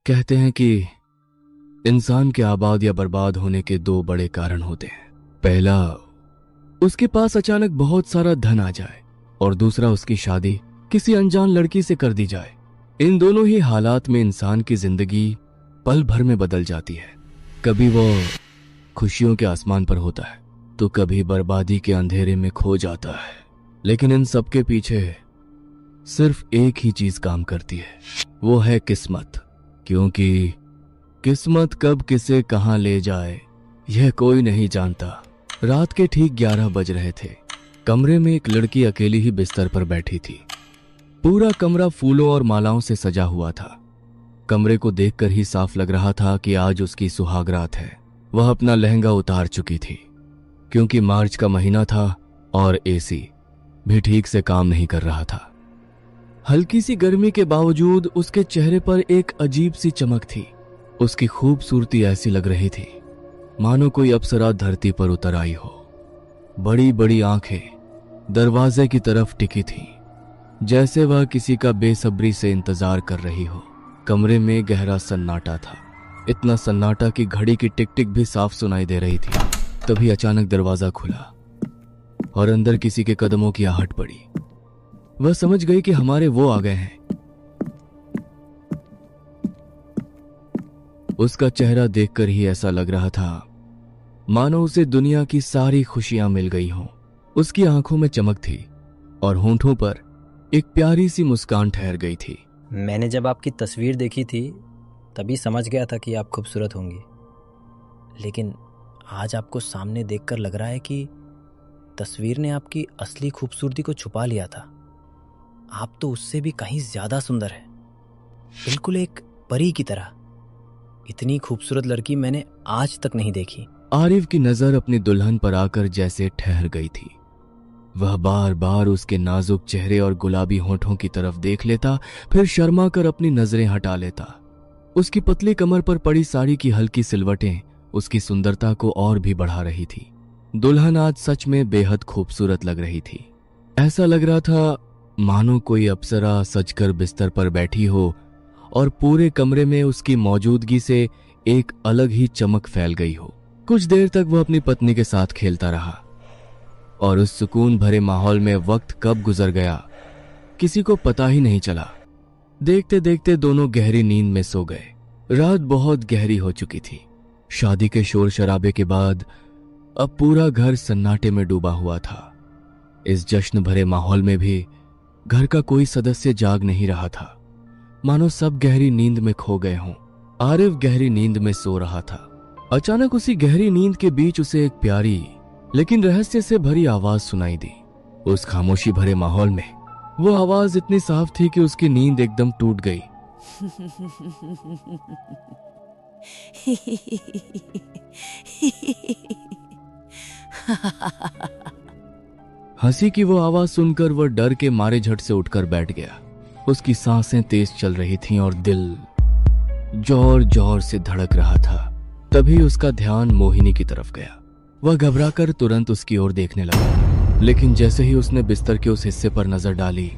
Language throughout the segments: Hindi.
कहते हैं कि इंसान के आबाद या बर्बाद होने के दो बड़े कारण होते हैं। पहला, उसके पास अचानक बहुत सारा धन आ जाए, और दूसरा, उसकी शादी किसी अनजान लड़की से कर दी जाए। इन दोनों ही हालात में इंसान की जिंदगी पल भर में बदल जाती है। कभी वो खुशियों के आसमान पर होता है तो कभी बर्बादी के अंधेरे में खो जाता है। लेकिन इन सब के पीछे सिर्फ एक ही चीज काम करती है, वो है किस्मत। क्योंकि किस्मत कब किसे कहां ले जाए यह कोई नहीं जानता। रात के ठीक 11 बज रहे थे। कमरे में एक लड़की अकेली ही बिस्तर पर बैठी थी। पूरा कमरा फूलों और मालाओं से सजा हुआ था। कमरे को देखकर ही साफ लग रहा था कि आज उसकी सुहाग रात है। वह अपना लहंगा उतार चुकी थी, क्योंकि मार्च का महीना था और एसी भी ठीक से काम नहीं कर रहा था। हल्की सी गर्मी के बावजूद उसके चेहरे पर एक अजीब सी चमक थी। उसकी खूबसूरती ऐसी लग रही थी मानो कोई अप्सरा धरती पर उतर आई हो। बड़ी बड़ी आंखें दरवाजे की तरफ टिकी थीं, जैसे वह किसी का बेसब्री से इंतजार कर रही हो। कमरे में गहरा सन्नाटा था, इतना सन्नाटा कि घड़ी की टिक टिक भी साफ सुनाई दे रही थी। तभी अचानक दरवाजा खुला और अंदर किसी के कदमों की आहट पड़ी। वह समझ गई कि हमारे वो आ गए हैं। उसका चेहरा देखकर ही ऐसा लग रहा था मानो उसे दुनिया की सारी खुशियां मिल गई हों। उसकी आंखों में चमक थी और होंठों पर एक प्यारी सी मुस्कान ठहर गई थी। मैंने जब आपकी तस्वीर देखी थी तभी समझ गया था कि आप खूबसूरत होंगी, लेकिन आज आपको सामने देखकर लग रहा है कि तस्वीर ने आपकी असली खूबसूरती को छुपा लिया था। आप तो उससे भी कहीं ज्यादा सुंदर हैं, बिल्कुल एक परी की तरह। इतनी खूबसूरत लड़की मैंने आज तक नहीं देखी। आरिफ की नजर अपनी दुल्हन पर आकर जैसे ठहर गई थी। वह बार बार उसके नाजुक चेहरे और गुलाबी होठों की तरफ देख लेता, फिर शर्मा कर अपनी नजरें हटा लेता। उसकी पतली कमर पर पड़ी साड़ी की हल्की सिलवटें उसकी सुंदरता को और भी बढ़ा रही थी। दुल्हन आज सच में बेहद खूबसूरत लग रही थी। ऐसा लग रहा था मानो कोई अप्सरा सजकर बिस्तर पर बैठी हो और पूरे कमरे में उसकी मौजूदगी से एक अलग ही चमक फैल गई हो। कुछ देर तक वह अपनी पत्नी के साथ खेलता रहा और उस सुकून भरे माहौल में वक्त कब गुजर गया किसी को पता ही नहीं चला। देखते देखते दोनों गहरी नींद में सो गए। रात बहुत गहरी हो चुकी थी। शादी के शोर शराबे के बाद अब पूरा घर सन्नाटे में डूबा हुआ था। इस जश्न भरे माहौल में भी घर का कोई सदस्य जाग नहीं रहा था, मानो सब गहरी नींद में खो गए हों। आरिफ गहरी नींद में सो रहा था। अचानक उसी गहरी नींद के बीच उसे एक प्यारी लेकिन रहस्य से भरी आवाज सुनाई दी। उस खामोशी भरे माहौल में वो आवाज इतनी साफ थी कि उसकी नींद एकदम टूट गई। हंसी की वो आवाज सुनकर वह डर के मारे झट से उठकर बैठ गया। उसकी सांसें तेज चल रही थीं और दिल जोर जोर से धड़क रहा था। तभी उसका ध्यान मोहिनी की तरफ गया। वह घबराकर तुरंत उसकी ओर देखने लगा, लेकिन जैसे ही उसने बिस्तर के उस हिस्से पर नजर डाली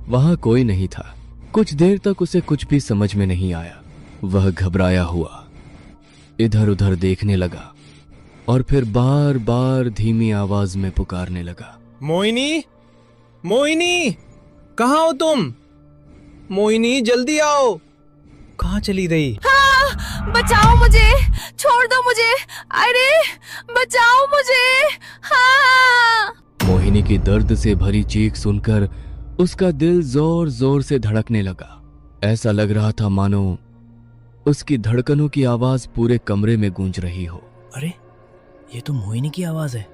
वहां कोई नहीं था। कुछ देर तक उसे कुछ भी समझ में नहीं आया। वह घबराया हुआ इधर उधर देखने लगा और फिर बार बार धीमी आवाज में पुकारने लगा, मोहिनी, मोहिनी, कहाँ हो तुम? मोहिनी, जल्दी आओ। कहाँ चली गई? हाँ, बचाओ मुझे, छोड़ दो मुझे, अरे बचाओ मुझे। हाँ। मोहिनी की दर्द से भरी चीख सुनकर उसका दिल जोर जोर से धड़कने लगा। ऐसा लग रहा था मानो उसकी धड़कनों की आवाज पूरे कमरे में गूंज रही हो। अरे ये तो मोहिनी की आवाज है।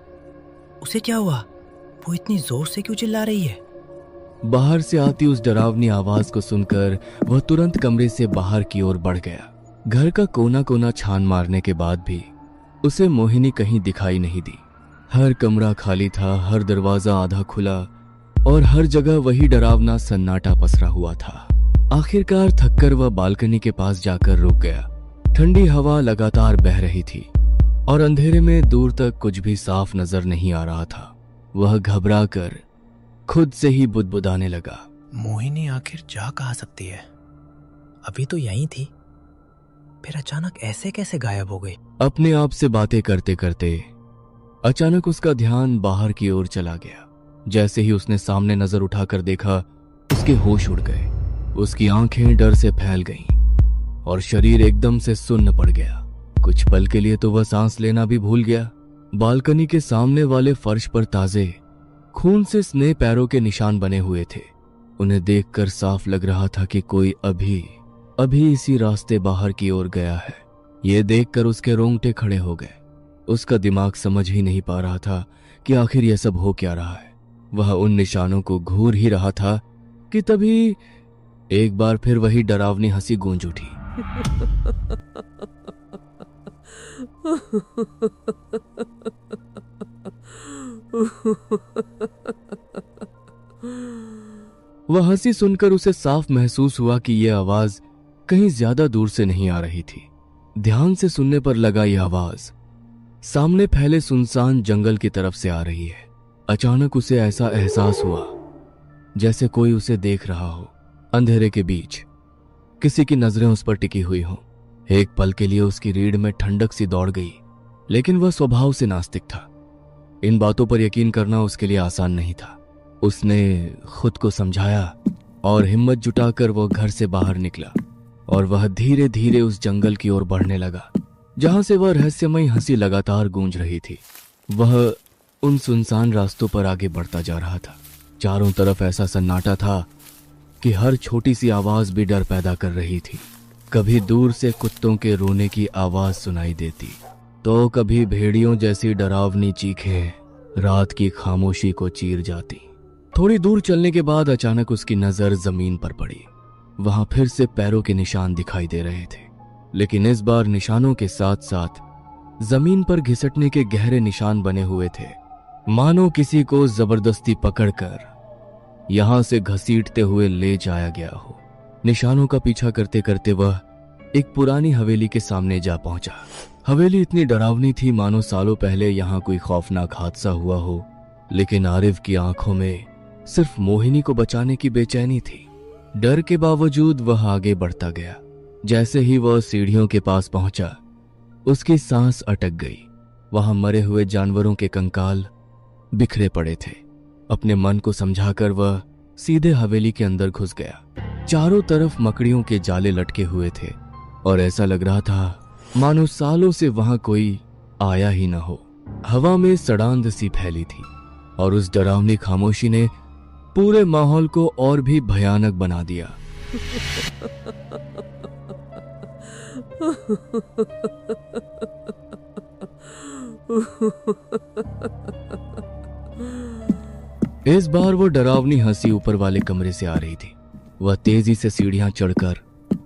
उसे क्या हुआ? वो इतनी जोर से क्यों चिल्ला रही है? बाहर से आती उस डरावनी आवाज को सुनकर वह तुरंत कमरे से बाहर की ओर बढ़ गया। घर का कोना कोना छान मारने के बाद भी उसे मोहिनी कहीं दिखाई नहीं दी। हर कमरा खाली था, हर दरवाजा आधा खुला और हर जगह वही डरावना सन्नाटा पसरा हुआ था। आखिरकार थककर वह बालकनी के पास जाकर रुक गया। ठंडी हवा लगातार बह रही थी और अंधेरे में दूर तक कुछ भी साफ नजर नहीं आ रहा था। वह घबराकर खुद से ही बुदबुदाने लगा, मोहिनी आखिर जा कहाँ सकती है? अभी तो यहीं थी। फिर अचानक ऐसे कैसे गायब हो गई? अपने आप से बातें करते करते अचानक उसका ध्यान बाहर की ओर चला गया। जैसे ही उसने सामने नजर उठाकर देखा, उसके होश उड़ गए। उसकी आंखें डर से फैल गईं और शरीर एकदम से सुन्न पड़ गया। कुछ पल के लिए तो वह सांस लेना भी भूल गया। बालकनी के सामने वाले फर्श पर ताजे खून से स्नेह पैरों के निशान बने हुए थे। उन्हें देखकर साफ लग रहा था कि कोई अभी इसी रास्ते बाहर की ओर गया है। ये देखकर उसके रोंगटे खड़े हो गए। उसका दिमाग समझ ही नहीं पा रहा था कि आखिर यह सब हो क्या रहा है। वह उन निशानों को घूर ही रहा था कि तभी एक बार फिर वही डरावनी हंसी गूंज उठी। वह हंसी सुनकर उसे साफ महसूस हुआ कि यह आवाज कहीं ज्यादा दूर से नहीं आ रही थी। ध्यान से सुनने पर लगा यह आवाज सामने फैले सुनसान जंगल की तरफ से आ रही है। अचानक उसे ऐसा एहसास हुआ जैसे कोई उसे देख रहा हो। अंधेरे के बीच किसी की नजरें उस पर टिकी हुई हों। एक पल के लिए उसकी रीढ़ में ठंडक सी दौड़ गई, लेकिन वह स्वभाव से नास्तिक था। इन बातों पर यकीन करना उसके लिए आसान नहीं था। उसने खुद को समझाया और हिम्मत जुटाकर वो घर से बाहर निकला और वह धीरे धीरे उस जंगल की ओर बढ़ने लगा जहां से वह रहस्यमयी हंसी लगातार गूंज रही थी। वह उन सुनसान रास्तों पर आगे बढ़ता जा रहा था। चारों तरफ ऐसा सन्नाटा था कि हर छोटी सी आवाज भी डर पैदा कर रही थी। कभी दूर से कुत्तों के रोने की आवाज सुनाई देती, तो कभी भेड़ियों जैसी डरावनी चीखें रात की खामोशी को चीर जाती। थोड़ी दूर चलने के बाद अचानक उसकी नजर जमीन पर पड़ी। वहां फिर से पैरों के निशान दिखाई दे रहे थे, लेकिन इस बार निशानों के साथ साथ जमीन पर घिसटने के गहरे निशान बने हुए थे, मानो किसी को जबरदस्ती पकड़कर यहां से घसीटते हुए ले जाया गया हो। निशानों का पीछा करते करते वह एक पुरानी हवेली के सामने जा पहुंचा। हवेली इतनी डरावनी थी मानो सालों पहले यहां कोई खौफनाक हादसा हुआ हो, लेकिन आरिफ की आंखों में सिर्फ मोहिनी को बचाने की बेचैनी थी। डर के बावजूद वह आगे बढ़ता गया। जैसे ही वह सीढ़ियों के पास पहुंचा, उसकी सांस अटक गई। वहां मरे हुए जानवरों के कंकाल बिखरे पड़े थे। अपने मन को समझाकर वह सीधे हवेली के अंदर घुस गया। चारों तरफ मकड़ियों के जाले लटके हुए थे और ऐसा लग रहा था मानो सालों से वहां कोई आया ही न हो। हवा में सड़ांध सी फैली थी और उस डरावनी खामोशी ने पूरे माहौल को और भी भयानक बना दिया। इस बार वो डरावनी हंसी ऊपर वाले कमरे से आ रही थी। वह तेजी से सीढ़ियां चढ़कर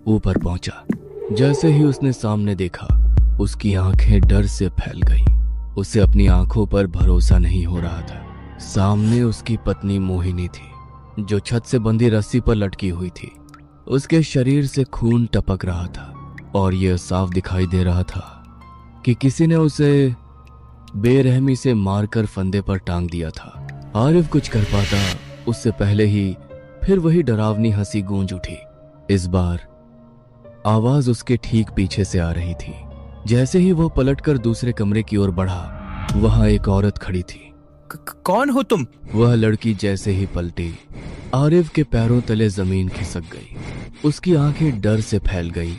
ऊपर पहुंचा। जैसे ही उसने सामने देखा, उसकी आंखें डर से फैल गईं। उसे अपनी आंखों पर भरोसा नहीं हो रहा था। सामने उसकी पत्नी मोहिनी थी, जो छत से बंधी रस्सी पर लटकी हुई थी। उसके शरीर से खून टपक रहा था और यह साफ दिखाई दे रहा था कि किसी ने उसे बेरहमी से मारकर फंदे पर टांग दिया था। आरिफ कुछ कर पाता उससे पहले ही फिर वही डरावनी हंसी गूंज उठी। इस बार आवाज उसके ठीक पीछे से आ रही थी। जैसे ही वह पलटकर दूसरे कमरे की ओर बढ़ा, वहां एक औरत खड़ी थी। कौन हो तुम? वह लड़की जैसे ही पलटी, आरिफ के पैरों तले जमीन खिसक गई। उसकी आंखें डर से फैल गई